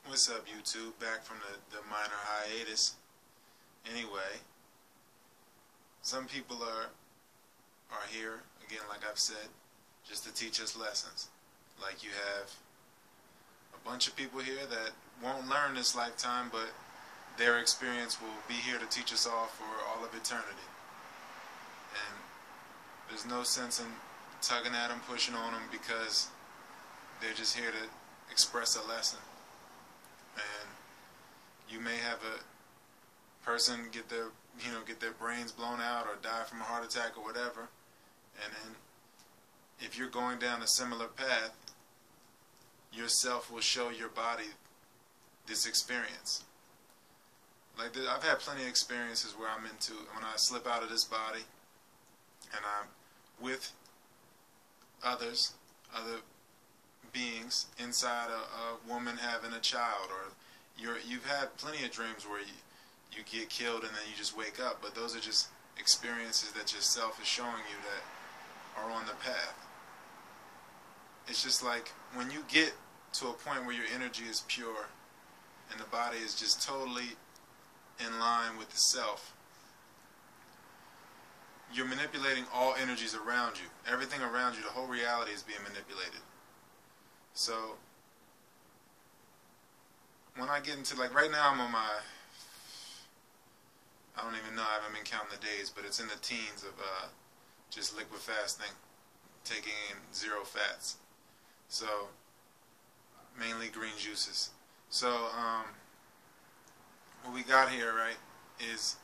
What's up, YouTube? Back from the minor hiatus. Anyway, some people are here, again, like I've said, just to teach us lessons. Like you have a bunch of people here that won't learn this lifetime, but their experience will be here to teach us all for all of eternity. And there's no sense in tugging at them, pushing on them, because they're just here to express a lesson. And you may have a person get their brains blown out or die from a heart attack or whatever, and then if you're going down a similar path, yourself will show your body this experience. Like I've had plenty of experiences where when I slip out of this body and I'm with other beings inside a woman having a child, or you've had plenty of dreams where you get killed and then you just wake up, but those are just experiences that yourself is showing you that are on the path. It's just like when you get to a point where your energy is pure and the body is just totally in line with the self, you're manipulating all energies around you. Everything around you, the whole reality is being manipulated. So when I get into, like right now I'm on my, I don't even know, I haven't been counting the days, but it's in the teens of just liquid fasting, taking in 0 fats. So mainly green juices. So what we got here, right, is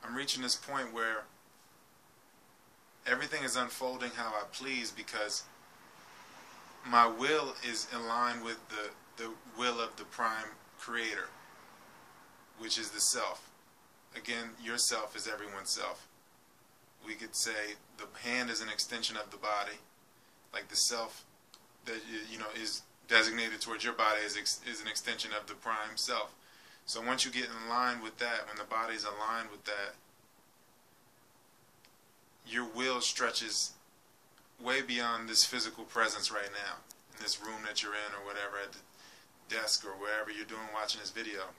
I'm reaching this point where everything is unfolding how I please, because my will is in line with the will of the prime creator, which is the self. Again, your self is everyone's self. We could say the hand is an extension of the body, like the self that is designated towards your body is an extension of the prime self. So once you get in line with that, when the body is aligned with that, your will stretches way beyond this physical presence right now, in this room that you're in or whatever, at the desk or wherever you're doing watching this video.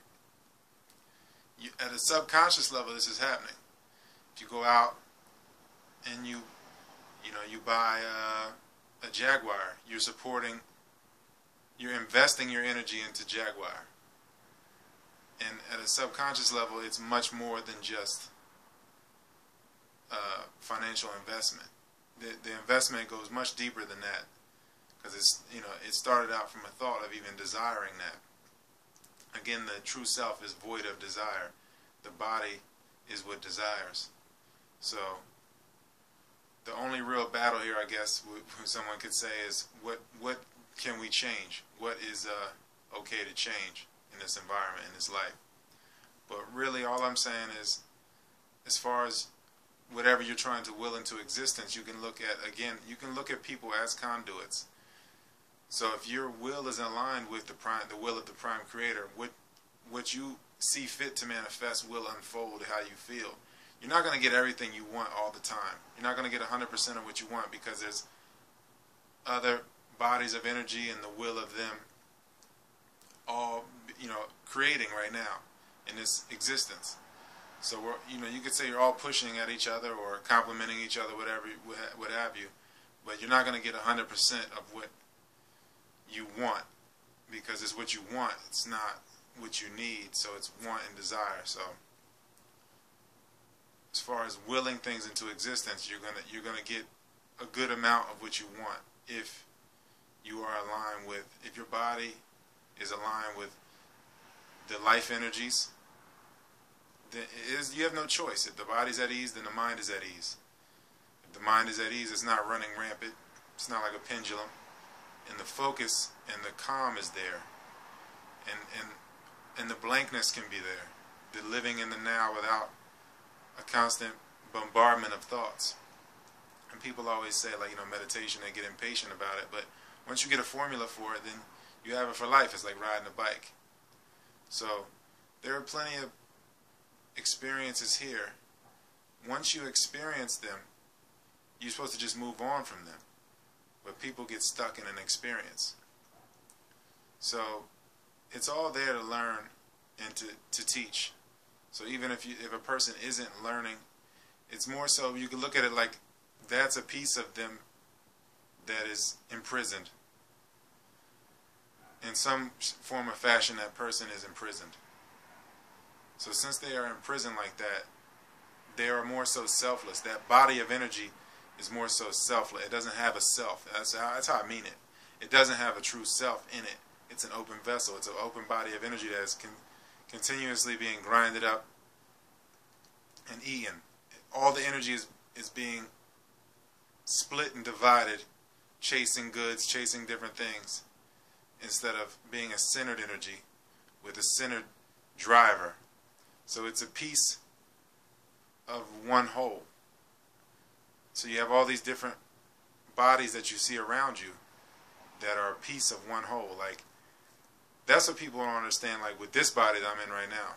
At a subconscious level, this is happening. If you go out and you buy a Jaguar, you're investing your energy into Jaguar. And at a subconscious level, it's much more than just financial investment. The investment goes much deeper than that, because it started out from a thought of even desiring that. Again, the true self is void of desire. The body is what desires. So the only real battle here, I guess, someone could say, is what can we change? What is okay to change in this environment, in this life? But really, all I'm saying is, as far as whatever you're trying to will into existence, you can look at people as conduits. So if your will is aligned with the will of the prime creator, what you see fit to manifest will unfold how you feel. You're not going to get everything you want all the time. You're not going to get 100% of what you want, because there's other bodies of energy and the will of them all creating right now in this existence. So you could say you're all pushing at each other or complimenting each other, whatever, what have you, but you're not going to get 100% of what you want, because it's what you want. It's not what you need. So it's want and desire. So as far as willing things into existence, you're gonna get a good amount of what you want if you are aligned with, if your body is aligned with the life energies. Then you have no choice. If the body's at ease, then the mind is at ease. If the mind is at ease, it's not running rampant. It's not like a pendulum. And the focus and the calm is there. And the blankness can be there. The living in the now without a constant bombardment of thoughts. And people always say, like, meditation, they get impatient about it. But once you get a formula for it, then you have it for life. It's like riding a bike. So there are plenty of experiences here. Once you experience them, you're supposed to just move on from them. But people get stuck in an experience. So it's all there to learn and to teach. So even if a person isn't learning, it's more so you can look at it like that's a piece of them that is imprisoned. In some form or fashion, that person is imprisoned. So since they are imprisoned like that, they are more so selfless. That body of energy is more so selfless. It doesn't have a self. That's how I mean it. It doesn't have a true self in it. It's an open vessel. It's an open body of energy that is continuously being grinded up and eaten. All the energy is being split and divided, chasing goods, chasing different things, instead of being a centered energy with a centered driver. So it's a piece of one whole. So you have all these different bodies that you see around you that are a piece of one whole. Like, that's what people don't understand. Like with this body that I'm in right now,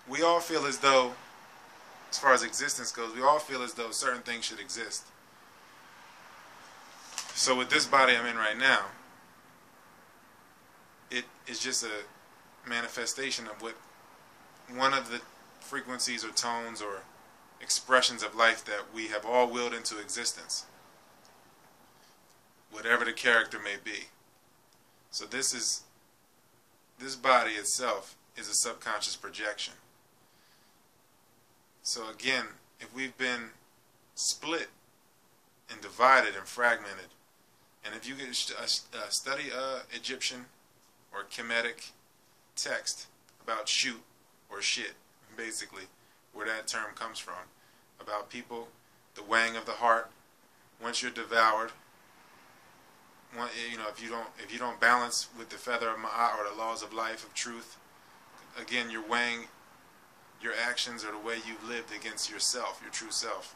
we all feel as though, as far as existence goes, we all feel as though certain things should exist. So with this body I'm in right now, it is just a manifestation of what one of the frequencies or tones or expressions of life that we have all willed into existence, whatever the character may be. So this body itself is a subconscious projection. So again, if we've been split and divided and fragmented, and if you get study Egyptian or Kemetic text about shoot or shit, basically, where that term comes from, about people, the weighing of the heart. Once you're devoured, if you don't balance with the feather of Ma'at or the laws of life of truth, again you're weighing your actions or the way you've lived against yourself, your true self,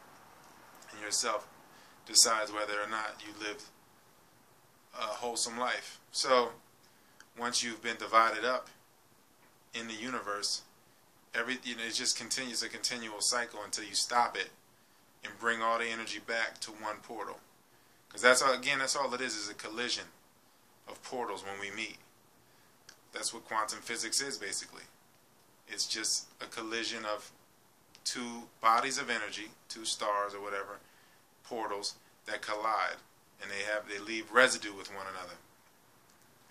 and yourself decides whether or not you lived a wholesome life. So once you've been divided up in the universe, it just continues a continual cycle until you stop it and bring all the energy back to one portal. Because that's all it is a collision of portals when we meet. That's what quantum physics is, basically. It's just a collision of two bodies of energy, two stars or whatever, portals that collide, and they leave residue with one another.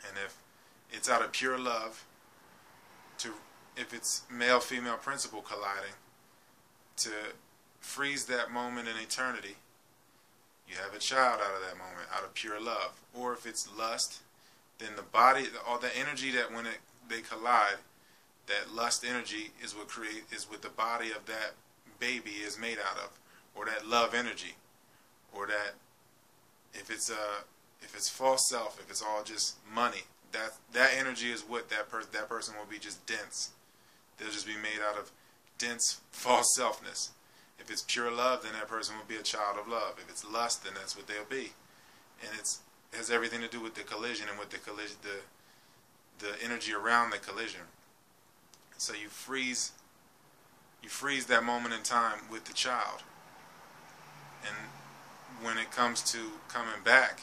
And if it's out of pure love, if it's male-female principle colliding, to freeze that moment in eternity, you have a child out of that moment, out of pure love. Or if it's lust, then the body, all the energy that when they collide, that lust energy is what the body of that baby is made out of, or that love energy, or that if it's false self, if it's all just money, that energy is what that person will be, just dense. They'll just be made out of dense false selfness. If it's pure love, then that person will be a child of love. If it's lust, then that's what they'll be. And it has everything to do with the collision and with the collision, the energy around the collision. So you freeze that moment in time with the child. And when it comes to coming back,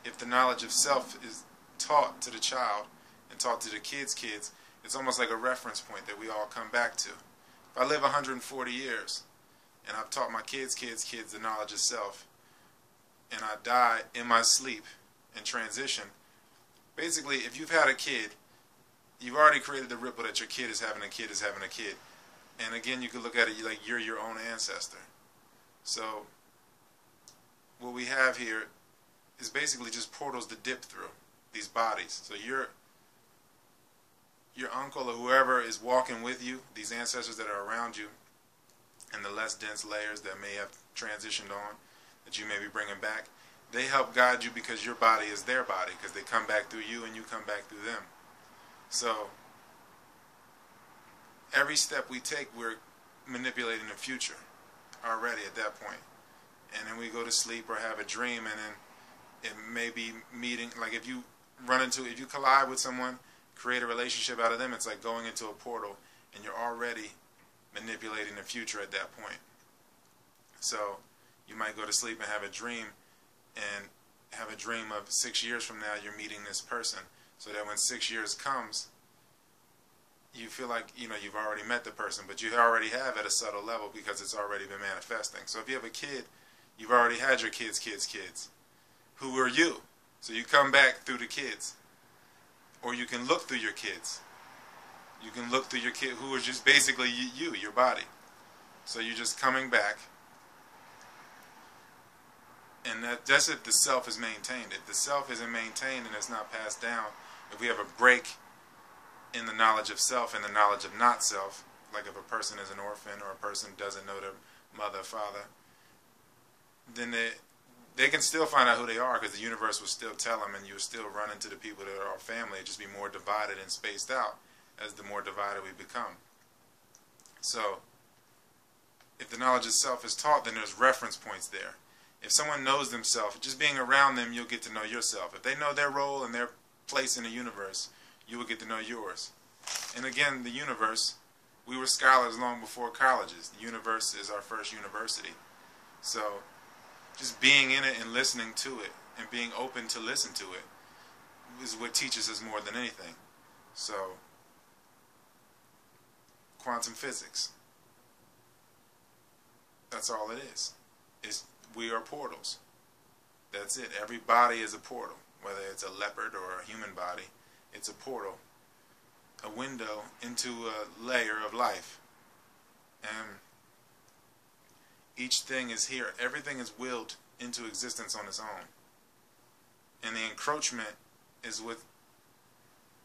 if the knowledge of self is taught to the child and taught to the kids, it's almost like a reference point that we all come back to. If I live 140 years and I've taught my kids the knowledge of self, and I die in my sleep and transition, basically if you've had a kid, you've already created the ripple that your kid is having a kid is having a kid. And again, you could look at it like you're your own ancestor. So what we have here is basically just portals to dip through these bodies. So your uncle or whoever is walking with you, these ancestors that are around you, and the less dense layers that may have transitioned on, that you may be bringing back, they help guide you because your body is their body, because they come back through you and you come back through them. So every step we take, we're manipulating the future already at that point. And then we go to sleep or have a dream, and then it may be meeting, like if you collide with someone, create a relationship out of them, it's like going into a portal, and you're already manipulating the future at that point. So you might go to sleep and have a dream of 6 years from now you're meeting this person. so that when 6 years comes, you feel like, you know, you've already met the person, but you already have at a subtle level because it's already been manifesting. So if you have a kid, you've already had your kids. Who are you? So you come back through the kids. Or you can look through your kids. You can look through your kid who is just basically you, your body. So you're just coming back. And that's if the self is maintained. If the self isn't maintained and it's not passed down, if we have a break in the knowledge of self and the knowledge of not self, like if a person is an orphan or a person doesn't know their mother or father, then they can still find out who they are, because the universe will still tell them, and you will still run into the people that are our family. It'll just be more divided and spaced out as the more divided we become. So if the knowledge of self is taught, then there's reference points there. If someone knows themselves, just being around them, you'll get to know yourself. If they know their role and their place in the universe, you will get to know yours. And again, the universe, we were scholars long before colleges. The universe is our first university. So just being in it and listening to it and being open to listen to it is what teaches us more than anything. So quantum physics, that's all it is. We are portals. That's it. Every body is a portal. Whether it's a leopard or a human body, it's a portal, a window into a layer of life. And each thing is here. Everything is willed into existence on its own. And the encroachment is what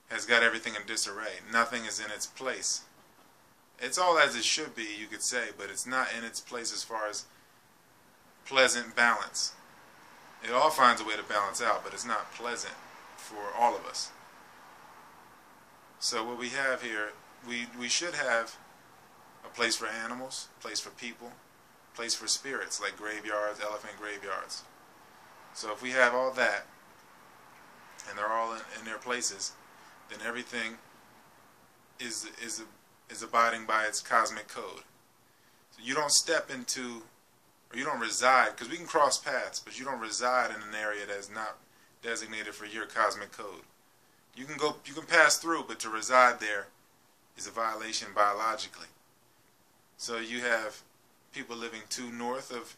has got everything in disarray. Nothing is in its place. It's all as it should be, you could say, but it's not in its place as far as pleasant balance. It all finds a way to balance out, but it's not pleasant for all of us. So what we have here, we should have a place for animals, a place for people, a place for spirits, like graveyards, elephant graveyards. So if we have all that, and they're all in their places, then everything is abiding by its cosmic code. So you don't step into, or you don't reside, because we can cross paths, but you don't reside in an area that is not designated for your cosmic code. You can pass through, but to reside there is a violation biologically. So you have people living too north of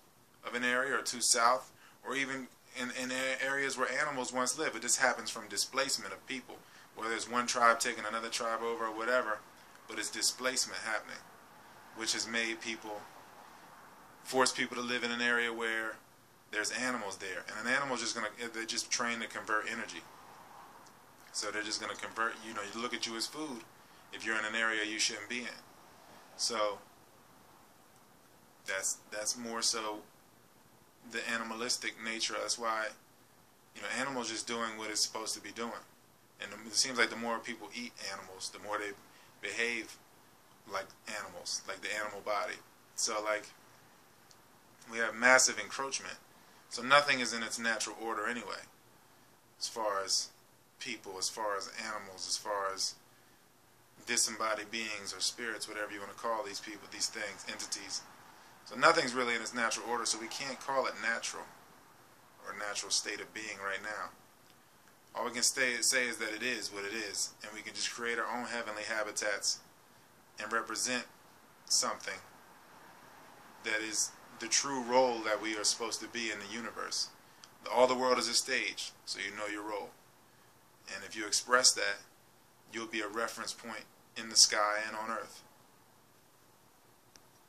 an area, or too south, or even in areas where animals once lived. It just happens from displacement of people, whether it's one tribe taking another tribe over or whatever, but it's displacement happening, which has made people, force people to live in an area where there's animals there, and an animal is just they're just trained to convert energy. So they're just going to convert, you look at you as food if you're in an area you shouldn't be in. So that's more so the animalistic nature. That's why, animals just doing what it's supposed to be doing. And it seems like the more people eat animals, the more they behave like animals, like the animal body. So like, we have massive encroachment. So nothing is in its natural order anyway, as far as people, as far as animals, as far as disembodied beings or spirits, whatever you want to call these people, these things, entities. So nothing's really in its natural order, so we can't call it natural or natural state of being right now. All we can say is that it is what it is, and we can just create our own heavenly habitats and represent something that is the true role that we are supposed to be in the universe. All the world is a stage, so you know your role. And if you express that, you'll be a reference point in the sky and on earth.